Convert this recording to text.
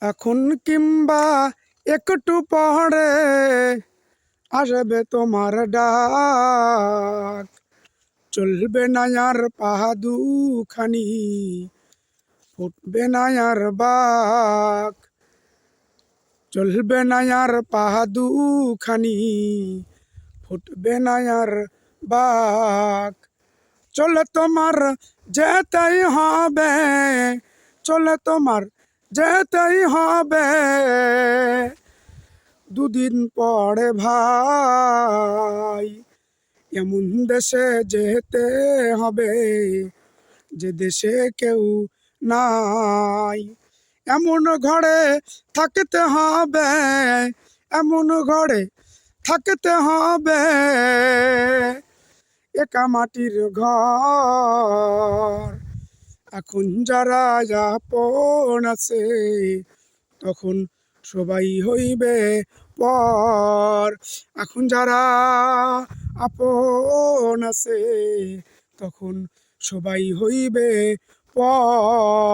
এখন কিংবা একটু পরে আসবে তোমার ডাক, চলবে না আর পা দুখানি, ফুটবে না আর বাক, চলবে না আর পা দুখানি, ফুটবে না আর বাক। চলে তোমার যেতেই হবে, চলে তোমার যেতেই হবে, দুদিন পরে ভাই এমন দেশে যেতে হবে যে দেশে কেউ নাই। এমন ঘরে থাকতে হবে, এমন ঘরে থাকতে হবে, একা মাটির ঘর। এখন যারা আপন আছে তখন সবাই হইবে পর। এখন যারা আপন আছে তখন সবাই হইবে পর।